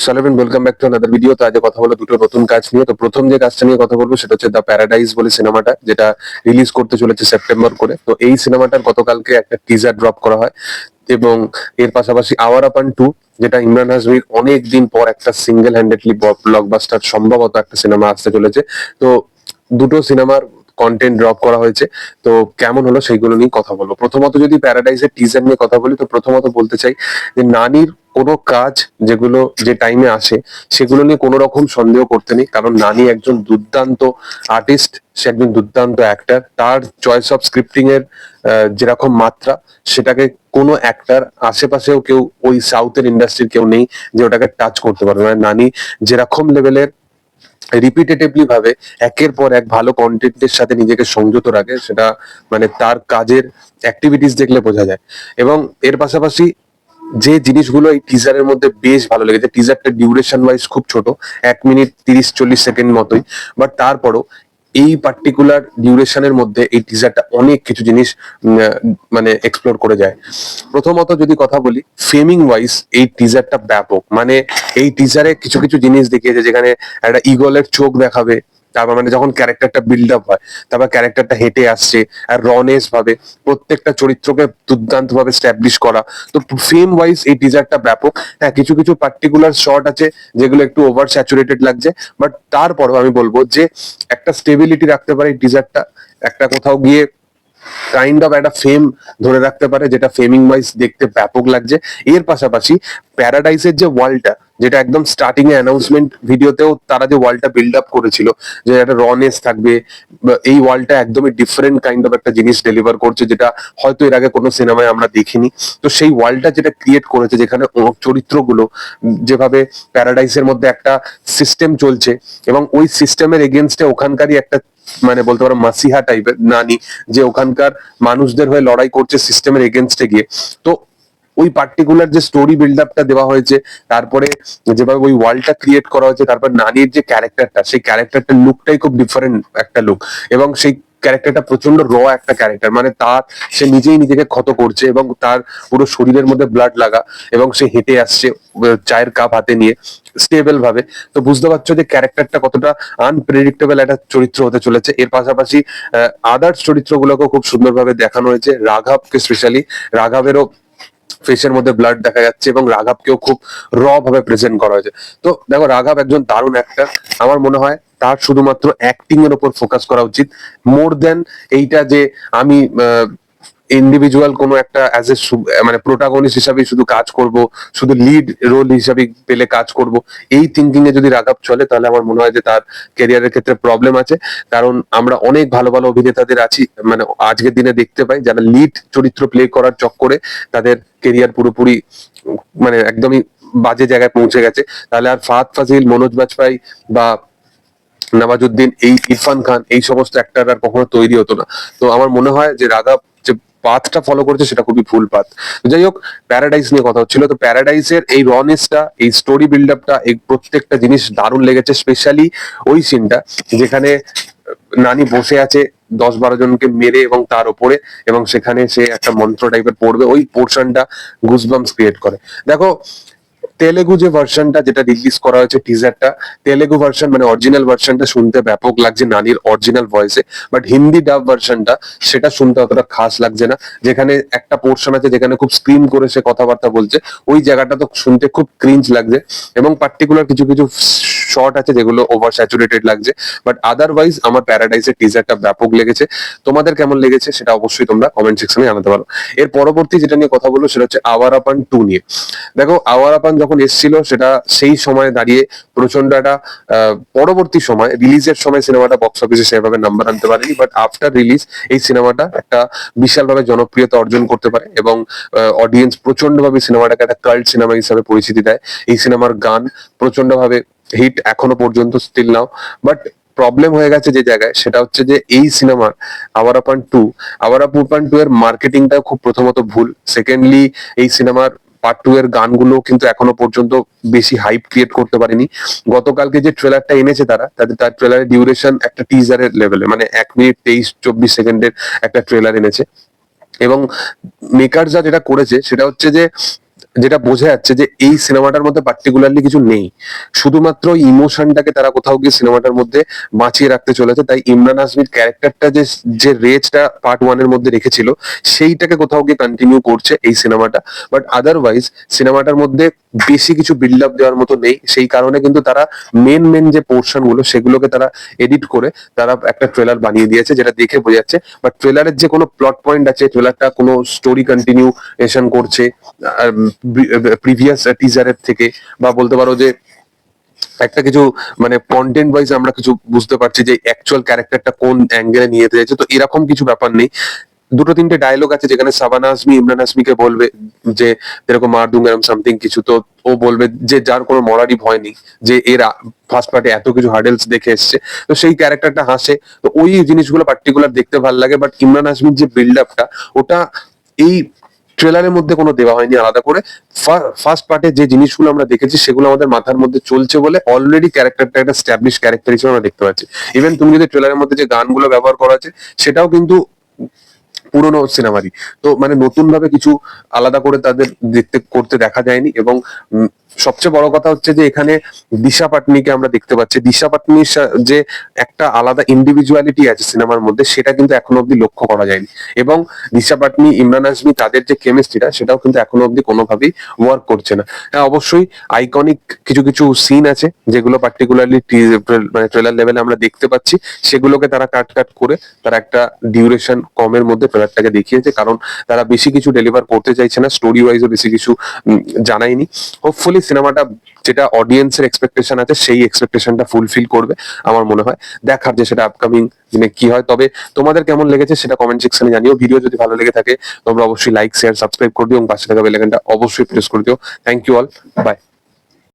সালাম welcome back to another video. তো আজ কথা বলবো দুটো নতুন কাজ নিয়ে। তো প্রথম যে কাজটা নিয়ে কথা বলবো সেটা হচ্ছে দ্য প্যারাডাইস বলে সিনেমাটা, যেটা রিলিজ করতে চলেছে সেপ্টেম্বর করে। তো এই সিনেমাটার গতকালকে একটা টিজার ড্রপ করা হয় এবং এর পাশাপাশি আওয়ার আপান 2, যেটা ইমরান হাশমির অনেক দিন পর একটা সিঙ্গেল হ্যান্ডেডলি ব্লকবাস্টার সম্ভবত একটা সিনেমা আসতে চলেছে। তো দুটো সিনেমার কন্টেন্ট ড্রপ করা হয়েছে। তো কেমন হলো সেইগুলো নিয়ে কথা বলবো। প্রথমত যদি প্যারাডাইসের টিজার নিয়ে কথা বলি, তো প্রথমত বলতে চাই যে নানির কোনো কাজ যেগুলো যে টাইমে আসে সেগুলো নিয়ে কোনো রকম সন্দেহ করতে নেই, কারণ নানি একজন দুর্দান্ত আর্টিস্ট, সে একজন দুর্দান্ত অ্যাক্টর। তার চয়েস অফ স্ক্রিপ্টিং এর যেরকম মাত্রা, সেটাকে কোনো অ্যাক্টর আশেপাশেও কেউ ওই সাউথের ইন্ডাস্ট্রির কেউ নেই যে ওটাকে টাচ করতে পারবে। মানে নানি যেরকম লেভেলের রিপিটেটিভলি ভাবে একের পর এক ভালো কন্টেন্টের সাথে নিজেকে সংযত রাখে, সেটা মানে তার কাজের অ্যাক্টিভিটিস দেখলে বোঝা যায়। এবং এর পাশাপাশি যে জিনিসগুলো এই টিজারের মধ্যে বেশ ভালো লেগেছে, টিজারটা ডিউরেশন ওয়াইজ খুব ছোট, 1 মিনিট 30-40 সেকেন্ড মতোই, বাট তারপরও এই পার্টিকুলার ডিউরেশনের মধ্যে এই টিজারটা অনেক কিছু জিনিস মানে এক্সপ্লোর করে যায়। প্রথমত যদি কথা বলি ফেমিং ওয়াইজ, এই টিজারটা ব্যাপক। মানে এই টিজারে কিছু কিছু জিনিস দেখিয়েছে, যেখানে একটা ঈগলের চোখ দেখাবে, তারপর মানে যখন ক্যারেক্টারটা বিল্ড আপ হয়, তারপর ক্যারেক্টারটা হেঁটে আসছে, আর রনেস ভাবে প্রত্যেকটা চরিত্রকে দুর্দান্ত ভাবে স্ট্যাবলিশ করা। তো ফেম ওয়াইজ এই টিজারটা ব্যাপক। হ্যাঁ, কিছু কিছু পার্টিকুলার শর্ট আছে যেগুলো একটু ওভার স্যাচুরেটেড লাগছে, বাট তারপরও আমি বলবো যে একটা স্টেবিলিটি রাখতে পারে এই টিজারটা, একটা কোথাও গিয়ে কাইন্ড অফ একটা ফেম ধরে রাখতে পারে, যেটা ফেমিং ওয়াইজ দেখতে ব্যাপক লাগছে। এর পাশাপাশি প্যারাডাইসের যে ওয়ার্ল্ডটা, যেটা একদম স্টার্টিং এ অ্যানাউন্সমেন্ট ভিডিওতেও তারা যে ওয়ার্ল্ডটা বিল্ড আপ করেছিল, যে একটা রনেস থাকবে, এই ওয়ার্ল্ডটা একদমই ডিফারেন্ট কাইন্ড অফ একটা জিনিস ডেলিভার করছে, যেটা হয়তো এর আগে কোনো সিনেমায় আমরা দেখিনি। তো সেই ওয়ার্ল্ডটা যেটা ক্রিয়েট করেছে, যেখানে চরিত্রগুলো যেভাবে প্যারাডাইসের মধ্যে একটা সিস্টেম চলছে এবং ওই সিস্টেমের এগেনস্টে ওখানকারই একটা মানে বলতে পারো মাসিহা টাইপের নানি, যে ওখানকার মানুষদের হয়ে লড়াই করছে সিস্টেমের এগেনস্টে গিয়ে। তো ওই পার্টিকুলার যে স্টোরি বিল্ড আপটা দেওয়া হয়েছে, তারপরে যেভাবে ওই ওয়ার্ল্ডটা ক্রিয়েট করা হয়েছে, তারপর নানির যে ক্যারেক্টারটা, সেই ক্যারেক্টারটার লুকটাই খুব ডিফারেন্ট একটা লুক। এবং সেই ক্যারেক্টারটা প্রচন্ড একটা ক্যারেক্টার, মানে তার সে নিজেই নিজেকে ক্ষত করছে এবং তার পুরো শরীরের মধ্যে ব্লাড লাগা, এবং সে হেঁটে আসছে চায়ের কাপ হাতে নিয়ে স্টেবল ভাবে। তো বুঝতে পারছো যে ক্যারেক্টারটা কতটা আনপ্রেডিক্টেবল একটা চরিত্র হতে চলেছে। এর পাশাপাশি আদার্স চরিত্রগুলোকেও খুব সুন্দরভাবে দেখানো হয়েছে, রাঘবকে স্পেশালি। রাঘবেরও ফেসের মধ্যে ব্লাড দেখা যাচ্ছে এবং রাঘবকেও খুব ভাবে প্রেজেন্ট করা হয়েছে। তো দেখো, রাঘব একজন দারুণ অ্যাক্টর। আমার মনে হয় তার শুধুমাত্র অ্যাক্টিং এর উপর ফোকাস করা উচিত, মোর দেন এইটা যে আমি ইন্ডিভিজুয়াল কোনো একটা অ্যাজ এ মানে প্রোটাগনিস্ট হিসাবে শুধু কাজ করব, শুধু লিড রোল হিসাবে পেলে কাজ করব, এই থিঙ্কিং এ যদি রাঘব চলে, তাহলে আমার মনে হয় যে তার ক্যারিয়ারের ক্ষেত্রে প্রবলেম আছে। কারণ আমরা অনেক ভালো ভালো অভিনেতাদের আছি, মানে আজকের দিনে দেখতে পাই, যারা লিড চরিত্র প্লে করার চক্করে তাদের কেরিয়ার পুরোপুরি মানে একদমই বাজে জায়গায় পৌঁছে গেছে। তাহলে আর ফাহাদ ফাজিল, মনোজ বাজপাই বা নওয়াজুদ্দিন, এই ইরফান খান, এই সমস্ত অ্যাক্টর আর কখনো তৈরি হতো না। তো আমার মনে হয় যে রাঘব যে পাথটা ফলো করেছে সেটা খুবই ভুল পাথ। যাই হোক, প্যারাডাইস নিয়ে কথা হচ্ছিল। তো প্যারাডাইসের এই রনেসটা, এই স্টোরি বিল্ড আপটা, এই প্রত্যেকটা জিনিস দারুণ লেগেছে। স্পেশালি ওই সিনটা যেখানে নানি বসে আছে 10-12 জনকে মেরে এবং তার উপরে, এবং সেখানে সে একটা মন্ত্র টাইপের পড়বে, ওই পোর্শনটা গুজবাম্পস ক্রিয়েট করে। দেখো, তেলেগু যে ভার্সনটা যেটা রিলিজ করা হয়েছে টিজারটা, তেলেগু ভার্সন মানে অরিজিনাল ভার্সনটা শুনতে ব্যাপক লাগছে নানির অরিজিনাল ভয়েসে, বাট হিন্দি ডাব ভার্সনটা সেটা শুনতে অতটা খাস লাগছে না। যেখানে একটা পোর্শন আছে যেখানে খুব স্ক্রিম করে সে কথাবার্তা বলছে, ওই জায়গাটা তো শুনতে খুব ক্রিঞ্জ লাগছে। এবং পার্টিকুলার কিছু কিছু শর্ট আছে যেগুলো ওভার স্যাচুরেটেড লাগছে, বাট আদারওয়াইজ আমার প্যারাডাইসের টিজারটা ব্যাপক লেগেছে। তোমাদের কেমন লেগেছে সেটা অবশ্যই তোমরা কমেন্ট সেকশনে জানাতে পারো। এর পরবর্তী যেটা নিয়ে কথা বলবো সেটা হচ্ছে আওয়ার আপান 2 নিয়ে। দেখো, আওয়ার আপান যখন এসেছিল সেটা সেই সময় দাঁড়িয়ে প্রচন্ড একটা পরবর্তী সময় রিলিজের সময় সিনেমাটা বক্স অফিসে সেভাবে নাম্বার আনতে পারেনি, বাট আফটার রিলিজ এই সিনেমাটা একটা বিশালভাবে জনপ্রিয়তা অর্জন করতে পারে এবং অডিয়েন্স প্রচন্ড ভাবে সিনেমাটাকে একটা কাল্ট সিনেমা হিসাবে পরিচিতি দেয়। এই সিনেমার গান প্রচন্ড ভাবে হিট এখনো পর্যন্ত, স্টিল নাও। বাট প্রবলেম হয়ে গেছে যে জায়গায়, সেটা হচ্ছে যে এই সিনেমার আওয়ার আপান 2 এর মার্কেটিংটা খুব প্রথমত ভুল। সেকেন্ডলি, এই সিনেমার পার্ট 2 এর গানগুলো কিন্তু এখনো পর্যন্ত বেশি হাইপ ক্রিয়েট করতে পারেনি। গতকালকে যে ট্রেলারটা এনেছে তার ট্রেলারের ডিউরেশন একটা টিজারের লেভেলে, মানে 1 মিনিট 23-24 সেকেন্ডের একটা ট্রেলার এনেছে। এবং মেকাররা যেটা করেছে সেটা হচ্ছে যে যেটা বোঝা যাচ্ছে যে এই সিনেমাটার মধ্যে পার্টিকুলারলি কিছু নেই, শুধুমাত্র ইমোশনটাকে তারা কোথাও গিয়ে সিনেমাটার মধ্যে বাঁচিয়ে রাখতে চলেছে। তাই ইমরান হাসমির ক্যারেক্টারটা যে যে রেজটা পার্ট ওয়ান এর মধ্যে রেখেছিল সেইটাকে কোথাও গিয়ে কন্টিনিউ করছে এই সিনেমাটা। বাট আদারওয়াইজ সিনেমাটার মধ্যে বেশি কিছু বিল্ড আপ দেওয়ার মতো নেই, সেই কারণে কিন্তু তারা মেন যে পোর্শন গুলো সেগুলোকে তারা এডিট করে তারা একটা ট্রেলার বানিয়ে দিয়েছে, যেটা দেখে বোঝা যাচ্ছে। বাট ট্রেলারের যে কোনো প্লট পয়েন্ট আছে, ট্রেলারটা কোনো স্টোরি কন্টিনিউশন করছে প্রিভিয়াস টিজারের থেকে, বা বলতে পারো যে একটা কিছু মানে কন্টেন্ট ওয়াইজ আমরা কিছু বুঝতে পারছি যে অ্যাকচুয়াল ক্যারেক্টারটা কোন অ্যাঙ্গেলে নিয়ে যেতে চাইছে। তো এরকম কিছু ব্যাপার নেই। দুটো তিনটে ডায়লগ আছে যেখানে সাবানা আজমি ইমরান হাসমিকে বলবে যে এরকম মার দুঙ্গা এরকম সামথিং কিছু, তো ও বলবে যে যার কোনো মরারই ভয় নেই, যে এর ফার্স্ট পার্টে এত কিছু হার্ডেলস দেখে এসছে, তো সেই ক্যারেক্টারটা হাসে। তো ওই জিনিসগুলো পার্টিকুলার দেখতে ভালো লাগে। বাট ইমরান হাসমির যে বিল্ড আপটা ওটা এই ট্রেলারের মধ্যে কোনো দেওয়া হয়নি আলাদা করে। ফার্স্ট পার্টে যে জিনিসগুলো আমরা দেখেছি সেগুলো আমাদের মাথার মধ্যে চলছে বলে অলরেডি ক্যারেক্টারটা একটা স্ট্যাবলিশ ক্যারেক্টার হিসেবে আমরা দেখতে পাচ্ছি। ইভেন তুমি যদি ট্রেলারের মধ্যে যে গানগুলো ব্যবহার করা আছে সেটাও কিন্তু পুরোনো সিনেমারই। তো মানে নতুন ভাবে কিছু আলাদা করে তাদের দেখতে করতে দেখা যায়নি। এবং সবচেয়ে বড় কথা হচ্ছে যে এখানে দিশা পাটনিকে আমরা দেখতে পাচ্ছি। দিশা পাটনির যে একটা আলাদা ইন্ডিভিজুয়ালিটি আছে সিনেমার মধ্যে, সেটা কিন্তু এখনো অব্দি লক্ষ্য করা যায়নি। এবং দিশা পাটনি ইমরান হাসমি তাদের যে কেমিস্ট্রিটা সেটাও কিন্তু এখনো অব্দি কোনোভাবেই ওয়ার্ক করছে না। হ্যাঁ, অবশ্যই আইকনিক কিছু কিছু সিন আছে যেগুলো পার্টিকুলারলি মানে ট্রেলার লেভেলে আমরা দেখতে পাচ্ছি, সেগুলোকে তারা কাট করে তারা একটা ডিউরেশন কমের মধ্যে ট্রেলারটাকে দেখিয়েছে, কারণ তারা বেশি কিছু ডেলিভার করতে চাইছে না, স্টোরি ওয়াইজও বেশি কিছু জানায়নি। হোপফুলি সিনেমাটা যেটা অডিয়েন্সের এক্সপেকটেশন আছে সেই এক্সপেকটেশনটা ফুলফিল করবে আমার মনে হয়। দেখার যে সেটা আপকামিং দিনে কি হয়। তবে তোমাদের কেমন লেগেছে সেটা কমেন্ট সেকশনে জানিও। ভিডিও যদি ভালো লেগে থাকে তোমরা অবশ্যই লাইক শেয়ার সাবস্ক্রাইব করে দিও এবং পাশে থাকা বেল আইকনটা অবশ্যই প্রেস করে দিও। Thank you all, by.